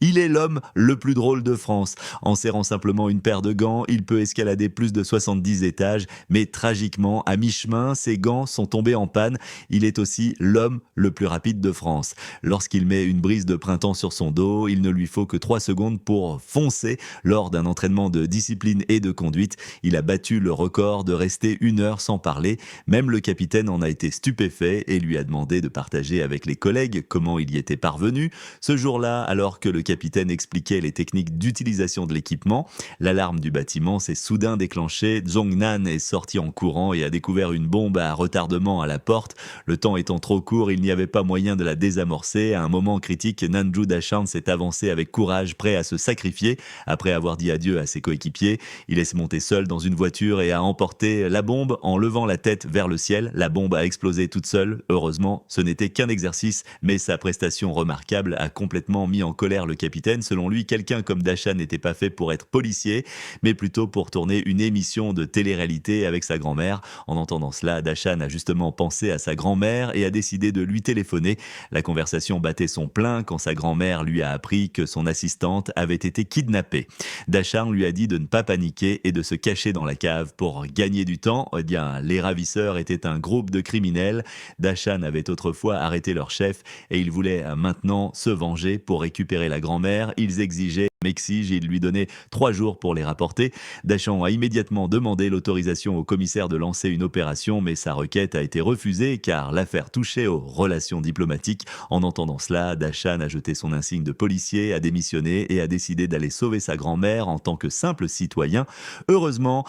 Il est l'homme le plus drôle de France. En serrant simplement une paire de gants, il peut escalader plus de 70 étages, mais tragiquement, à mi-chemin, ses gants sont tombés en panne. Il est aussi l'homme le plus rapide de France. Lorsqu'il met une brise de printemps sur son dos, il ne lui faut que 3 secondes pour foncer. Lors d'un entraînement de discipline et de conduite, il a battu le record de rester 1 heure sans parler. Même le capitaine en a été stupéfait et lui a demandé de partager avec les collègues comment il y était parvenu. Ce jour-là, alors que le capitaine expliquait les techniques d'utilisation de l'équipement, l'alarme du bâtiment s'est soudain déclenchée. Zhongnan est sorti en courant et a découvert une bombe à retardement à la porte. Le temps étant trop court, il n'y avait pas moyen de la désamorcer. À un moment critique, Nanju Dachan s'est avancé avec courage, prêt à se sacrifier. Après avoir dit adieu à ses coéquipiers, il est se monter seul dans une voiture et a emporté la bombe en levant la tête vers le ciel. La bombe a explosé toute seule. Heureusement, ce n'était qu'un exercice, mais sa prestation remarquable a complètement mis en colère le capitaine. Selon lui, quelqu'un comme Dachan n'était pas fait pour être policier, mais plutôt pour tourner une émission de télé-réalité avec sa grand-mère. En entendant cela, Dachan a justement pensé à sa grand-mère et a décidé de lui téléphoner. La conversation battait son plein quand sa grand-mère lui a appris que son assistante avait été kidnappée. Dachan lui a dit de ne pas paniquer et de se cacher dans la cave pour gagner du temps. Eh bien, les ravisseurs étaient un groupe de criminels. Dachan avait autrefois arrêté leur chef et il voulait maintenant se venger pour récupérer la grand-mère. Ils exigeaient il lui donnait 3 jours pour les rapporter. Dachan a immédiatement demandé l'autorisation au commissaire de lancer une opération, mais sa requête a été refusée car l'affaire touchait aux relations diplomatiques. En entendant cela, Dachan a jeté son insigne de policier, a démissionné et a décidé d'aller sauver sa grand-mère en tant que simple citoyen. Heureusement,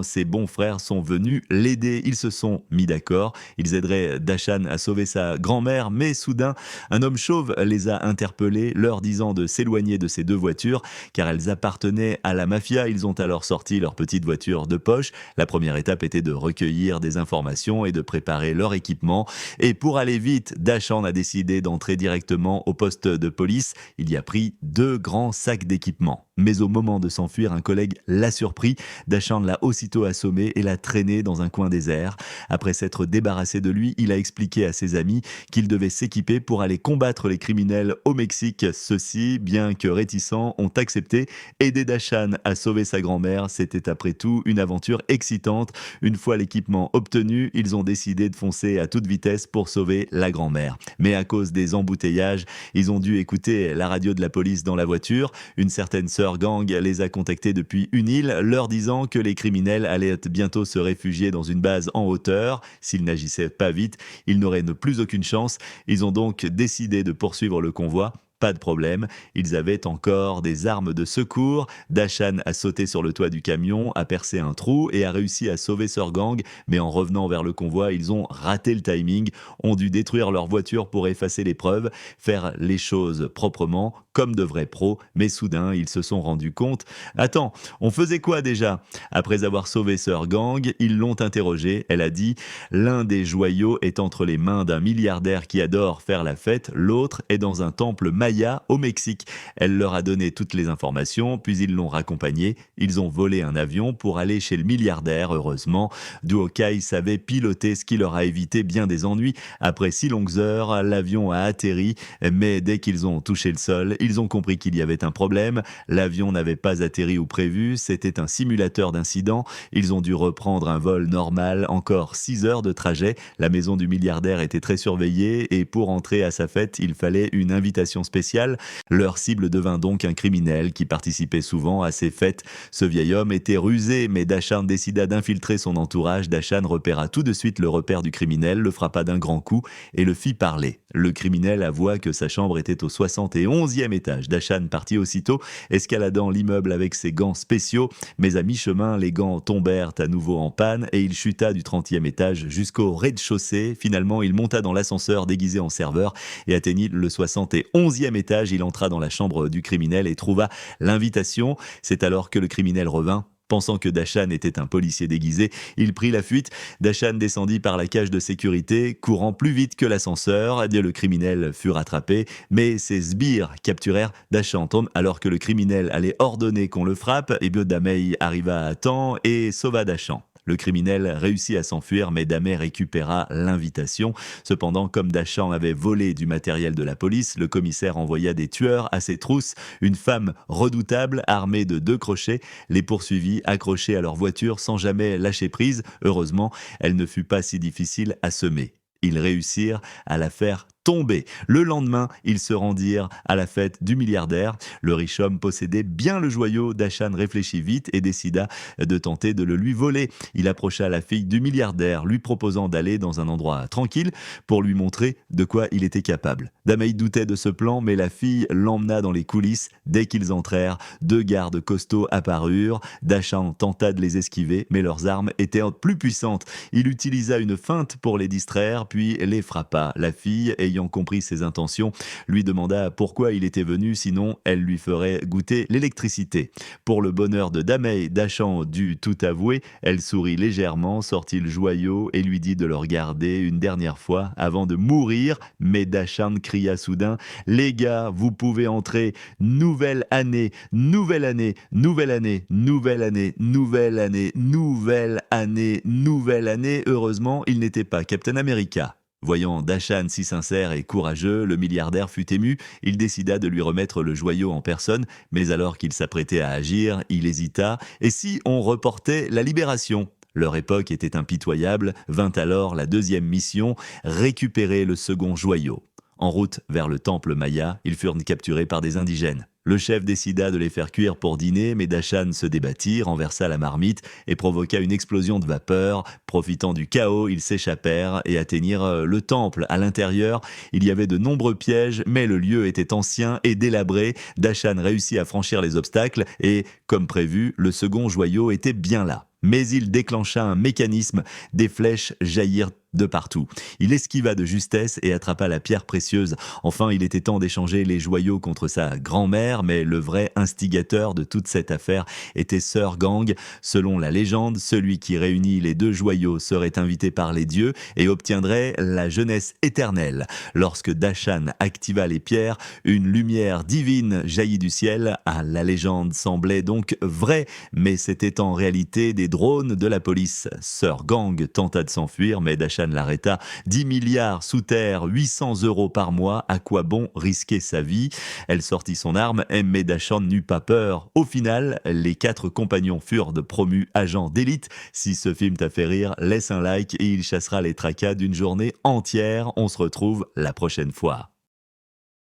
ses bons frères sont venus l'aider. Ils se sont mis d'accord. Ils aideraient Dachan à sauver sa grand-mère, mais soudain, un homme chauve les a interpellés, leur disant de s'éloigner de ces 2 voitures car elles appartenaient à la mafia. Ils ont alors sorti leur petite voiture de poche. La première étape était de recueillir des informations et de préparer leur équipement. Et pour aller vite, Dachan a décidé d'entrer directement au poste de police. Il y a pris 2 grands sacs d'équipement. Mais au moment de s'enfuir, un collègue l'a surpris. Dachan l'a aussitôt assommé et l'a traîné dans un coin désert. Après s'être débarrassé de lui, il a expliqué à ses amis qu'il devait s'équiper pour aller combattre les criminels au Mexique. Ceux-ci, bien que réticents, ont accepté. Aider Dachan à sauver sa grand-mère, c'était après tout une aventure excitante. Une fois l'équipement obtenu, ils ont décidé de foncer à toute vitesse pour sauver la grand-mère. Mais à cause des embouteillages, ils ont dû écouter la radio de la police dans la voiture. Une certaine sœur gang les a contactés depuis une île, leur disant que les criminels allaient bientôt se réfugier dans une base en hauteur. S'ils n'agissaient pas vite, ils n'auraient plus aucune chance. Ils ont donc décidé de poursuivre le convoi. Pas de problème, ils avaient encore des armes de secours. Dachan a sauté sur le toit du camion, a percé un trou et a réussi à sauver Sir Gang, mais en revenant vers le convoi, ils ont raté le timing, ont dû détruire leur voiture pour effacer les preuves, faire les choses proprement, comme de vrais pros, mais soudain, ils se sont rendus compte. Attends, on faisait quoi déjà? Après avoir sauvé Sir Gang, ils l'ont interrogée. Elle a dit: l'un des joyaux est entre les mains d'un milliardaire qui adore faire la fête, l'autre est dans un temple Maya au Mexique. Elle leur a donné toutes les informations, puis ils l'ont raccompagné. Ils ont volé un avion pour aller chez le milliardaire, heureusement. Duokai savait piloter, ce qui leur a évité bien des ennuis. Après 6 longues heures, l'avion a atterri, mais dès qu'ils ont touché le sol, ils ont compris qu'il y avait un problème. L'avion n'avait pas atterri où prévu, c'était un simulateur d'incident. Ils ont dû reprendre un vol normal, encore 6 heures de trajet. La maison du milliardaire était très surveillée et pour entrer à sa fête, il fallait une invitation spéciale. Leur cible devint donc un criminel qui participait souvent à ces fêtes. Ce vieil homme était rusé, mais Dachan décida d'infiltrer son entourage. Dachan repéra tout de suite le repère du criminel, le frappa d'un grand coup et le fit parler. Le criminel avoua que sa chambre était au 71e étage. Dachan partit aussitôt, escaladant l'immeuble avec ses gants spéciaux, mais à mi-chemin, les gants tombèrent à nouveau en panne et il chuta du 30e étage jusqu'au rez-de-chaussée. Finalement, il monta dans l'ascenseur déguisé en serveur et atteignit le 71e étage. Il entra dans la chambre du criminel et trouva l'invitation. C'est alors que le criminel revint. Pensant que Dachan était un policier déguisé, il prit la fuite. Dachan descendit par la cage de sécurité, courant plus vite que l'ascenseur. Le criminel fut rattrapé, mais ses sbires capturèrent Dachan. Alors que le criminel allait ordonner qu'on le frappe, Damei arriva à temps et sauva Dachan. Le criminel réussit à s'enfuir, mais Damet récupéra l'invitation. Cependant, comme Dachand avait volé du matériel de la police, le commissaire envoya des tueurs à ses trousses. Une femme redoutable, armée de 2 crochets, les poursuivit, accrochés à leur voiture sans jamais lâcher prise. Heureusement, elle ne fut pas si difficile à semer. Ils réussirent à la faire tomber. Le lendemain, ils se rendirent à la fête du milliardaire. Le riche homme possédait bien le joyau. Dachan réfléchit vite et décida de tenter de le lui voler. Il approcha la fille du milliardaire, lui proposant d'aller dans un endroit tranquille pour lui montrer de quoi il était capable. Damet doutait de ce plan, mais la fille l'emmena dans les coulisses. Dès qu'ils entrèrent, 2 gardes costauds apparurent. Dachan tenta de les esquiver, mais leurs armes étaient plus puissantes. Il utilisa une feinte pour les distraire, puis les frappa. La fille, ayant compris ses intentions, lui demanda pourquoi il était venu, sinon elle lui ferait goûter l'électricité. Pour le bonheur de Damet, Dachan dut tout avouer. Elle sourit légèrement, sortit le joyau et lui dit de le regarder une dernière fois avant de mourir. Mais Dachan cria soudain: « Les gars, vous pouvez entrer. Nouvelle année, nouvelle année, nouvelle année, nouvelle année, nouvelle année, nouvelle année, nouvelle année. » Heureusement, il n'était pas Captain America. Voyant Dachan si sincère et courageux, le milliardaire fut ému. Il décida de lui remettre le joyau en personne, mais alors qu'il s'apprêtait à agir, il hésita. Et si on reportait la libération ? Leur époque était impitoyable. Vint alors la 2e mission, récupérer le second joyau. En route vers le temple Maya, ils furent capturés par des indigènes. Le chef décida de les faire cuire pour dîner, mais Dachan se débattit, renversa la marmite et provoqua une explosion de vapeur. Profitant du chaos, ils s'échappèrent et atteignirent le temple. À l'intérieur, il y avait de nombreux pièges, mais le lieu était ancien et délabré. Dachan réussit à franchir les obstacles et, comme prévu, le second joyau était bien là. Mais il déclencha un mécanisme, des flèches jaillirent de partout. Il esquiva de justesse et attrapa la pierre précieuse. Enfin, il était temps d'échanger les joyaux contre sa grand-mère, mais le vrai instigateur de toute cette affaire était Sir Gang. Selon la légende, celui qui réunit les 2 joyaux serait invité par les dieux et obtiendrait la jeunesse éternelle. Lorsque Dachan activa les pierres, une lumière divine jaillit du ciel. Ah, la légende semblait donc vraie, mais c'était en réalité des drones de la police. Sir Gang tenta de s'enfuir, mais Dachan l'arrêta. 10 milliards sous terre, 800 € par mois, à quoi bon risquer sa vie ? Elle sortit son arme, mais Dachan n'eut pas peur. Au final, les 4 compagnons furent promus agents d'élite. Si ce film t'a fait rire, laisse un like et il chassera les tracas d'une journée entière. On se retrouve la prochaine fois.